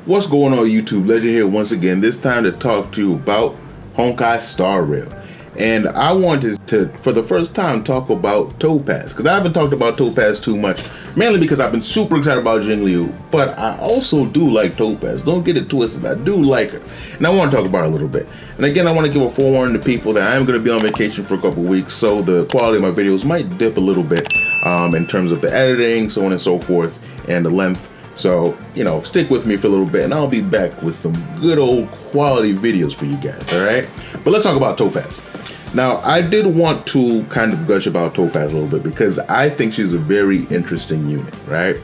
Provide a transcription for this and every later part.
What's going on YouTube? Legend here once again, this time to talk to you about Honkai Star Rail. And I wanted to, for the first time, talk about Topaz. Because I haven't talked about Topaz too much, mainly because I've been super excited about Jingliu. But I also do like Topaz. Don't get it twisted, I do like her. And I want to talk about her a little bit. And again, I want to give a forewarning to people that I am going to be on vacation for a couple weeks. So the quality of my videos might dip a little bit in terms of the editing, so on and so forth, and the length. So, you know, stick with me for a little bit and I'll be back with some good old quality videos for you guys, all right? But let's talk about Topaz. Now, I did want to kind of gush about Topaz a little bit because I think she's a very interesting unit, right?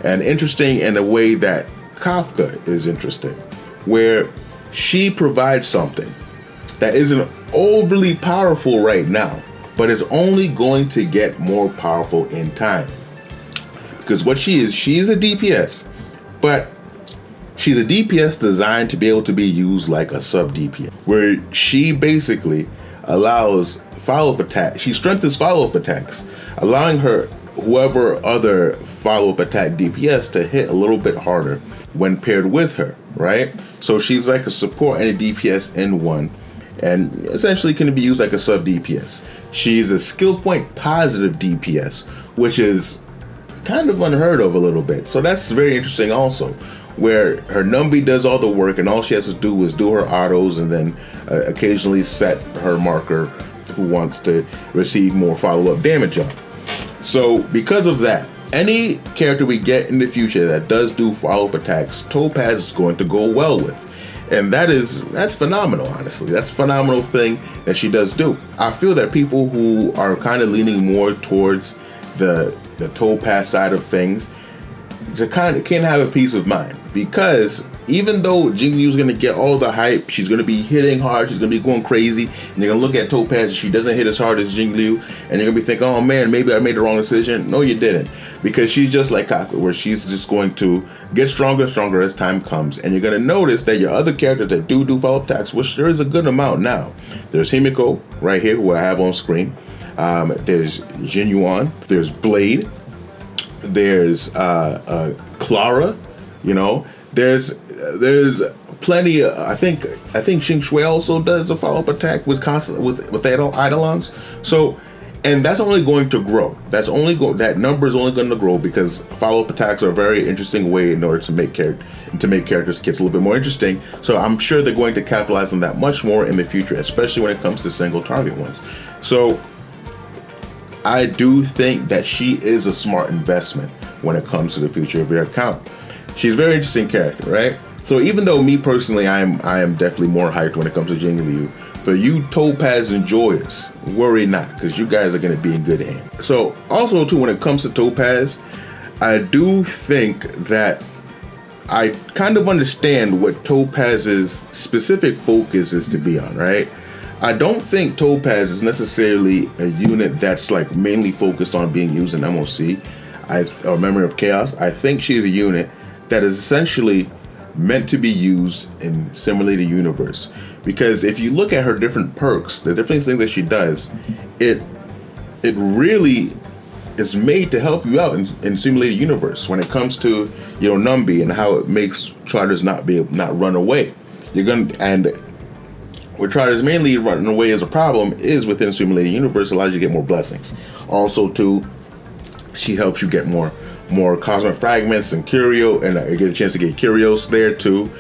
And interesting in a way that Kafka is interesting, where she provides something that isn't overly powerful right now, but is only going to get more powerful in time. Because what she is a DPS, but she's a DPS designed to be able to be used like a sub DPS, where she basically allows follow-up attack. She strengthens follow-up attacks, allowing her whoever other follow-up attack DPS to hit a little bit harder when paired with her, right? So she's like a support and a DPS in one, and essentially can be used like a sub DPS. She's a skill point positive DPS, which is kind of unheard of a little bit. So that's very interesting also, where her Numbi does all the work and all she has to do is do her autos and then occasionally set her marker who wants to receive more follow-up damage on. So because of that, any character we get in the future that does do follow-up attacks, Topaz is going to go well with. And that's phenomenal, honestly. That's a phenomenal thing that she does do. I feel that people who are kind of leaning more towards the Topaz side of things to kind of can have a peace of mind, because even though Jingliu's gonna get all the hype, she's gonna be hitting hard, she's gonna be going crazy, and you're gonna look at Topaz and she doesn't hit as hard as Jingliu, and you're gonna be thinking, oh man, maybe I made the wrong decision. No, you didn't, because she's just like Kaku, where she's just going to get stronger and stronger as time comes. And you're gonna notice that your other characters that do follow-up attacks, which there is a good amount now. There's Himiko right here, who I have on screen. There's Jinyuan, there's Blade, there's Clara, you know, there's plenty. I think Xing Shui also does a follow-up attack with Eidolons. So, and that's only going to grow. That number is only going to grow, because follow-up attacks are a very interesting way in order to make characters get a little bit more interesting. So I'm sure they're going to capitalize on that much more in the future, especially when it comes to single target ones. So I do think that she is a smart investment when it comes to the future of your account. She's a very interesting character, right? So even though me personally, I am definitely more hyped when it comes to Jingliu, for you Topaz enjoyers, worry not, because you guys are going to be in good hands. So also too, when it comes to Topaz, I do think that I kind of understand what Topaz's specific focus is to be on, right? I don't think Topaz is necessarily a unit that's like mainly focused on being used in MOC, or Memory of Chaos. I think she's a unit that is essentially meant to be used in Simulated Universe. Because if you look at her different perks, the different things that she does, it really is made to help you out in Simulated Universe when it comes to, you know, Numbi and how it makes Charters not run away. Where Charters mainly running away as a problem is within Simulated Universe, allows you to get more blessings. Also too, she helps you get more cosmic fragments and curio, and you get a chance to get curios there too.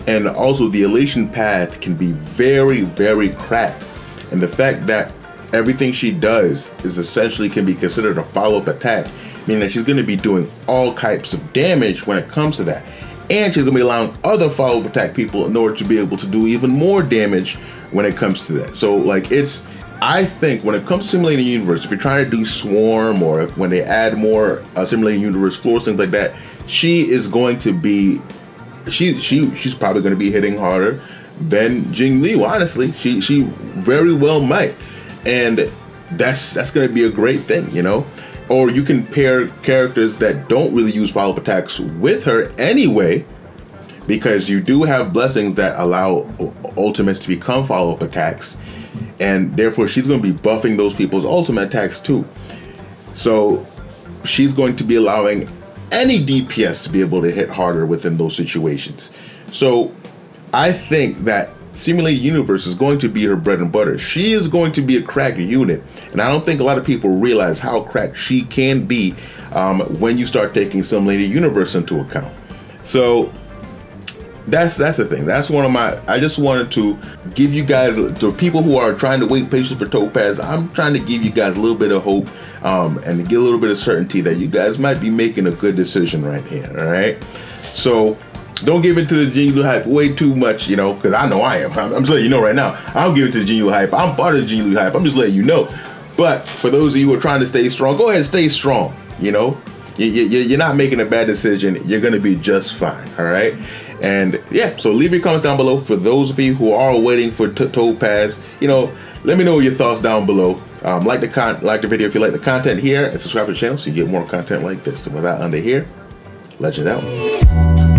And also the elation path can be very, very cracked. And the fact that everything she does is essentially can be considered a follow-up attack, meaning that she's going to be doing all types of damage when it comes to that. And she's going to be allowing other follow-up attack people in order to be able to do even more damage when it comes to that. So like I think when it comes to Simulated Universe, if you're trying to do Swarm, or when they add more Simulated Universe floors, things like that, she is going to be, she's probably going to be hitting harder than Jingliu. Honestly, she very well might, and that's going to be a great thing, you know. Or you can pair characters that don't really use follow-up attacks with her anyway, because you do have blessings that allow ultimates to become follow-up attacks, and therefore she's going to be buffing those people's ultimate attacks too. So she's going to be allowing any DPS to be able to hit harder within those situations. So I think that Simulated Universe is going to be her bread and butter. She is going to be a cracked unit, and I don't think a lot of people realize how cracked she can be when you start taking Simulated Universe into account. So that's the thing. That's one of my, I just wanted to give you guys, the people who are trying to wait patiently for Topaz, I'm trying to give you guys a little bit of hope and get a little bit of certainty that you guys might be making a good decision right here. All right, so don't give into the Genie hype way too much, you know, because I know I am. I'm just letting you know right now. I don't give it to the Genie hype. I'm part of the Genie hype. I'm just letting you know. But for those of you who are trying to stay strong, go ahead and stay strong. You know, you're not making a bad decision. You're going to be just fine. All right. And yeah, so leave your comments down below. For those of you who are waiting for Topaz, you know, let me know your thoughts down below. Like the video if you like the content here, and subscribe to the channel so you get more content like this. And without under here, Legend out.